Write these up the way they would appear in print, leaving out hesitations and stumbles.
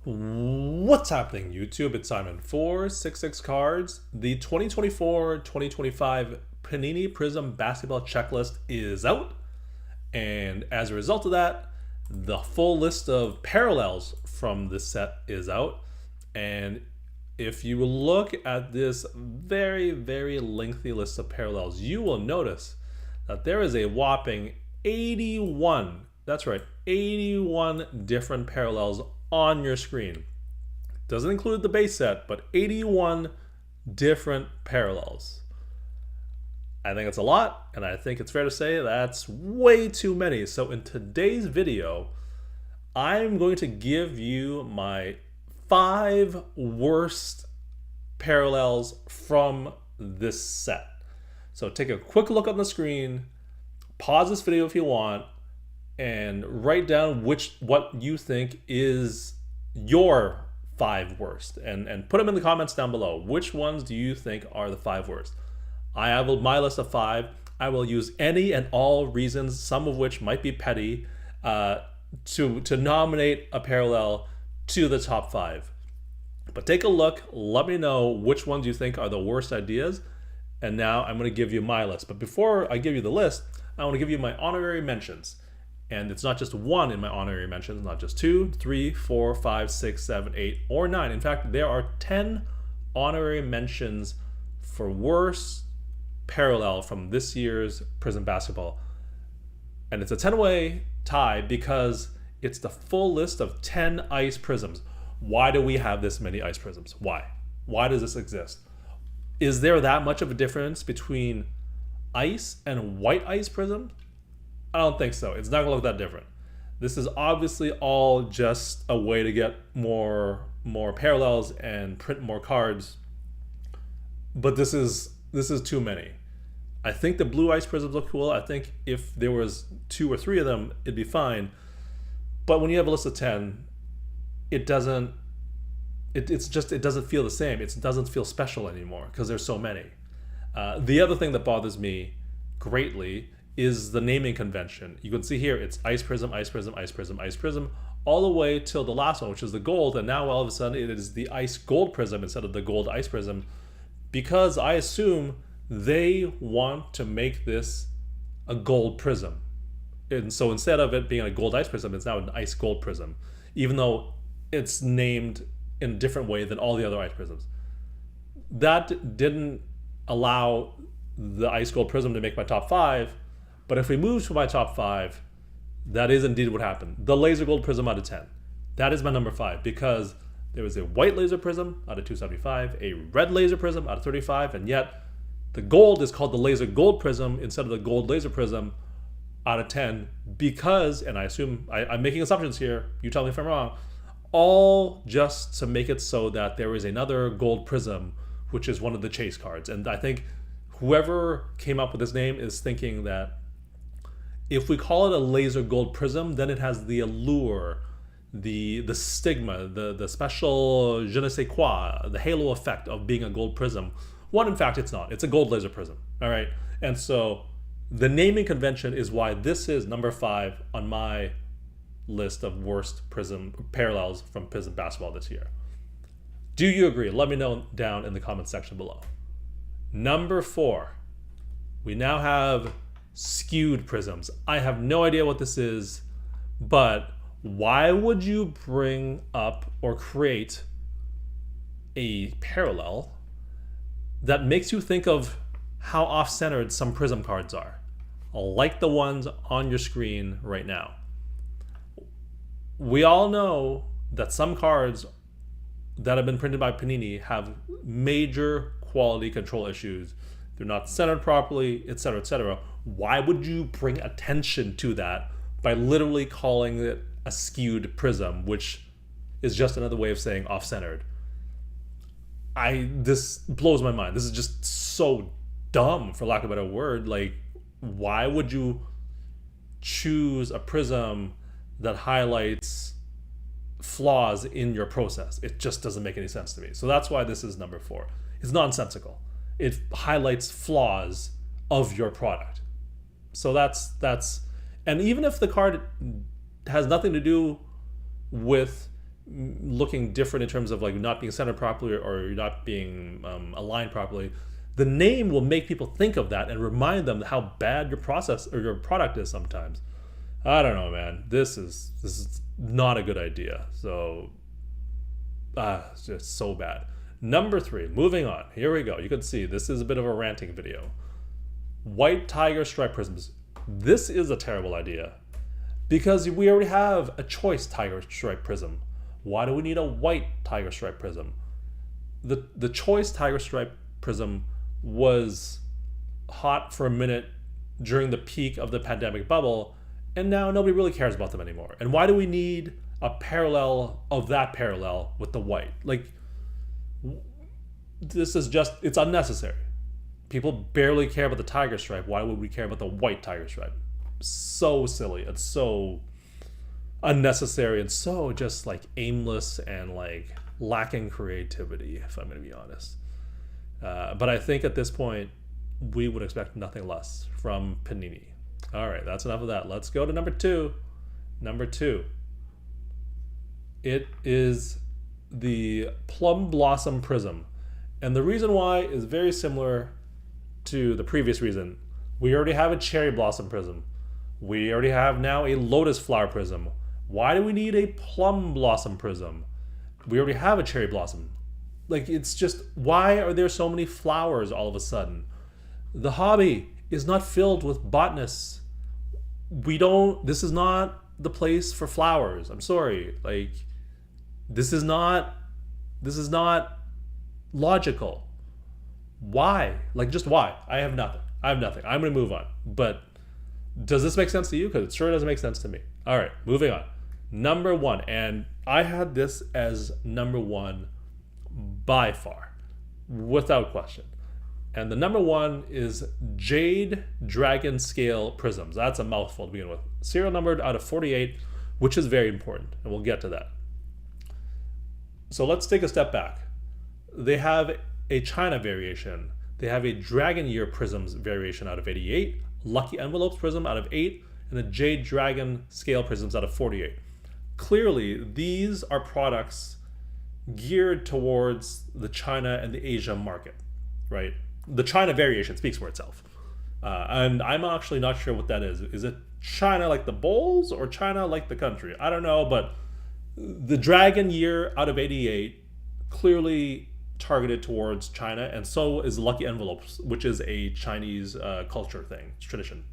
What's happening, YouTube? It's Simon 466 Cards. The 2024-2025 Panini Prizm Basketball checklist is out, and as a result of that, the full list of parallels from this set is out. And if you look at this very, very lengthy list of parallels, you will notice that there is a whopping 81, that's right, 81 different parallels on your screen. Doesn't include the base set, but 81 different parallels. I think it's a lot, and I think it's fair to say that's way too many. So in today's video, I'm going to give you my 5 worst parallels from this set. So take a quick look on the screen, pause this video if you want, and write down what you think is your 5 worst, and put them in the comments down below. Which ones do you think are the 5 worst? I have my list of 5. I will use any and all reasons, some of which might be petty, to nominate a parallel to the top 5. But take a look, let me know which ones you think are the worst ideas, and now I'm going to give you my list. But before I give you the list, I want to give you my honorary mentions. And it's not just one in my honorary mentions, not just 2, 3, 4, 5, 6, 7, 8, or 9. In fact, there are 10 honorary mentions for worst parallel from this year's Prizm Basketball. And it's a 10-way tie because it's the full list of 10 ice prisms. Why do we have this many ice prisms? Why? Why does this exist? Is there that much of a difference between ice and white ice prism? I don't think so. It's not gonna look that different. This is obviously all just a way to get more parallels and print more cards. But this is too many. I think the blue ice prisms look cool. I think if there was 2 or 3 of them, it'd be fine. But when you have a list of 10, it doesn't feel the same. It doesn't feel special anymore because there's so many. The other thing that bothers me greatly is the naming convention. You can see here it's ice prism, ice prism, ice prism, ice prism, all the way till the last one, which is the gold, and now all of a sudden it is the ice gold prism instead of the gold ice prism, because I assume they want to make this a gold prism. And so instead of it being a gold ice prism, it's now an ice gold prism, even though it's named in a different way than all the other ice prisms. That didn't allow the ice gold prism to make my top 5. But if we move to my top 5, that is indeed what happened. The laser gold prism out of 10. That is my number 5 because there was a white laser prism out of 275, a red laser prism out of 35, and yet the gold is called the laser gold prism instead of the gold laser prism out of 10 because, and I assume, I'm making assumptions here, you tell me if I'm wrong, all just to make it so that there is another gold prism, which is one of the chase cards. And I think whoever came up with this name is thinking that if we call it a laser gold prism, then it has the allure, the stigma, the special je ne sais quoi, the halo effect of being a gold prism. When in fact it's not. It's a gold laser prism. All right. And so the naming convention is why this is number 5 on my list of worst prism parallels from Prizm Basketball this year. Do you agree? Let me know down in the comment section below. Number 4, we now have skewed prisms. I have no idea what this is, but why would you bring up or create a parallel that makes you think of how off-centered some prism cards are, like the ones on your screen right now? We all know that some cards that have been printed by Panini have major quality control issues. They're not centered properly, etc., etc. Why would you bring attention to that by literally calling it a skewed prism, which is just another way of saying off-centered? This blows my mind. This is just so dumb, for lack of a better word. Like, why would you choose a prism that highlights flaws in your process? It just doesn't make any sense to me. So that's why this is number 4. It's nonsensical. It highlights flaws of your product. So that's and even if the card has nothing to do with looking different in terms of like not being centered properly or you're not being aligned properly, the name will make people think of that and remind them how bad your process or your product is sometimes. I don't know, man. This is not a good idea. So it's just so bad. Number 3, moving on. Here we go. You can see this is a bit of a ranting video. White tiger stripe prisms. This is a terrible idea because we already have a choice tiger stripe prism. Why do we need a white tiger stripe prism? The choice tiger stripe prism was hot for a minute during the peak of the pandemic bubble, and now nobody really cares about them anymore. And why do we need a parallel of that parallel with the white? Like, this is just, it's unnecessary. People barely care about the tiger stripe. Why would we care about the white tiger stripe? So silly. It's so unnecessary and so just like aimless and like lacking creativity, if I'm going to be honest. But I think at this point, we would expect nothing less from Panini. All right, that's enough of that. Let's go to number 2. Number 2. It is the Plum Blossom Prism. And the reason why is very similar to the previous reason. We already have a Cherry Blossom Prism. We already have now a Lotus Flower Prism. Why do we need a Plum Blossom Prism? We already have a Cherry Blossom. Like, it's just, why are there so many flowers all of a sudden? The hobby is not filled with botanists. This is not the place for flowers. I'm sorry. Like, this is not logical. Why? Like, just why? I have nothing. I'm going to move on. But does this make sense to you? Because it sure doesn't make sense to me. All right, moving on. Number 1, and I had this as number 1 by far, without question. And the number 1 is Jade Dragon Scale Prisms. That's a mouthful to begin with. Serial numbered out of 48, which is very important, and we'll get to that. So let's take a step back. They have a China variation. They have a Dragon Year Prisms variation out of 88, Lucky Envelopes Prism out of 8, and a Jade Dragon Scale Prisms out of 48. Clearly, these are products geared towards the China and the Asia market, right? The China variation speaks for itself. And I'm actually not sure what that is. Is it China like the bowls or China like the country? I don't know, but the Dragon Year out of 88 clearly targeted towards China, and so is Lucky Envelopes, which is a Chinese culture thing, tradition.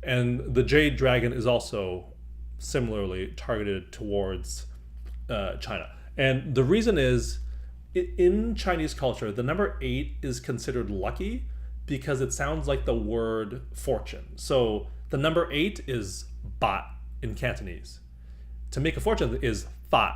And the Jade Dragon is also similarly targeted towards China. And the reason is, in Chinese culture, the number 8 is considered lucky because it sounds like the word fortune. So the number 8 is bat in Cantonese. To make a fortune is fat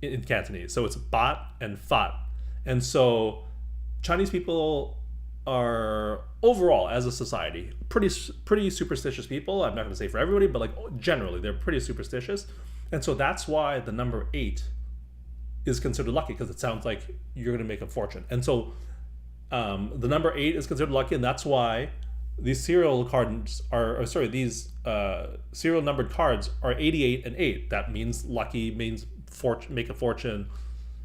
in Cantonese. So it's bat and fat. And so Chinese people are overall, as a society, pretty superstitious people. I'm not going to say for everybody, but like generally they're pretty superstitious. And so that's why the number 8 is considered lucky, because it sounds like you're going to make a fortune. And so the number 8 is considered lucky, and that's why these serial cards these serial numbered cards are 88 and 8. That means lucky, means make a fortune,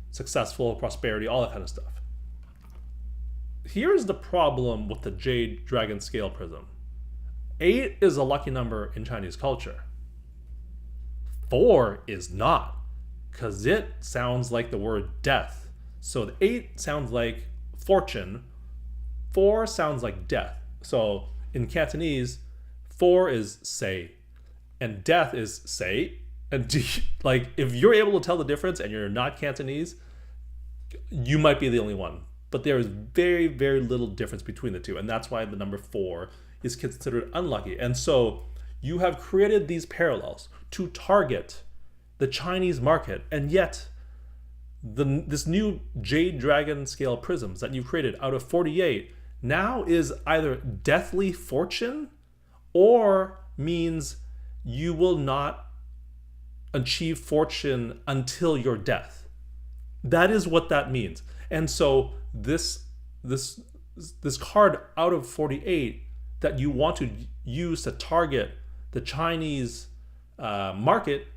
successful, prosperity, all that kind of stuff. Here's the problem with the Jade Dragon Scale Prism. 8 is a lucky number in Chinese culture. 4 is not, because it sounds like the word death. So the 8 sounds like fortune, 4 sounds like death. So in Cantonese, 4 is say, and death is say. And like, if you're able to tell the difference and you're not Cantonese, you might be the only one. But there is very, very little difference between the two. And that's why the number 4 is considered unlucky. And so you have created these parallels to target the Chinese market. And yet, this new Jade Dragon Scale Prisms that you've created out of 48 now is either deathly fortune or means you will not achieve fortune until your death. That is what that means. And so this card out of 48 that you want to use to target the Chinese market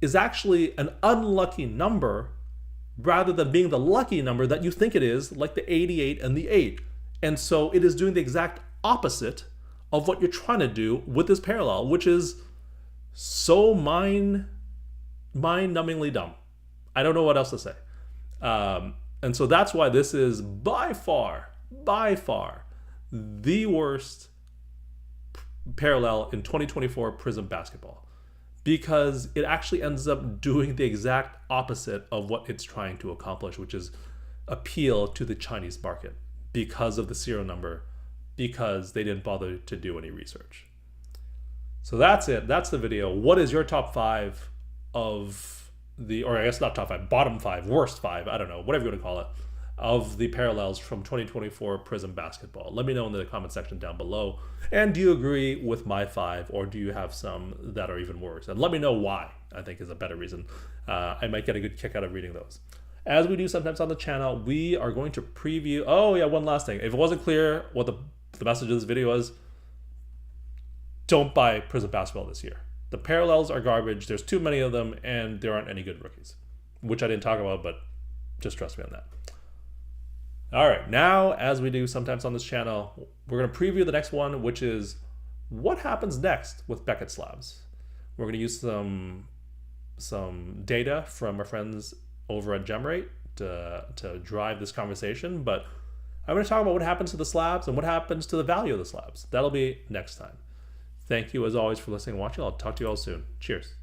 is actually an unlucky number rather than being the lucky number that you think it is, like the 88 and the 8. And so it is doing the exact opposite of what you're trying to do with this parallel, which is so mind-numbingly dumb. I don't know what else to say. And so that's why this is by far, the worst parallel in 2024 Prizm Basketball, because it actually ends up doing the exact opposite of what it's trying to accomplish, which is appeal to the Chinese market because of the serial number, because they didn't bother to do any research. So that's it. That's the video. What is your top 5 of the, or I guess not top 5, bottom 5, worst 5, I don't know, whatever you want to call it, of the parallels from 2024 Prizm Basketball? Let me know in the comment section down below. And do you agree with my 5, or do you have some that are even worse? And let me know why, I think is a better reason. I might get a good kick out of reading those. As we do sometimes on the channel, we are going to preview, oh yeah, one last thing. If it wasn't clear what the message of this video was, don't buy Prizm Basketball this year. The parallels are garbage. There's too many of them, and there aren't any good rookies, which I didn't talk about, but just trust me on that. All right, now, as we do sometimes on this channel, we're going to preview the next one, which is what happens next with Beckett slabs. We're going to use some data from our friends over at GemRate to drive this conversation, but I'm going to talk about what happens to the slabs and what happens to the value of the slabs. That'll be next time. Thank you, as always, for listening and watching. I'll talk to you all soon. Cheers.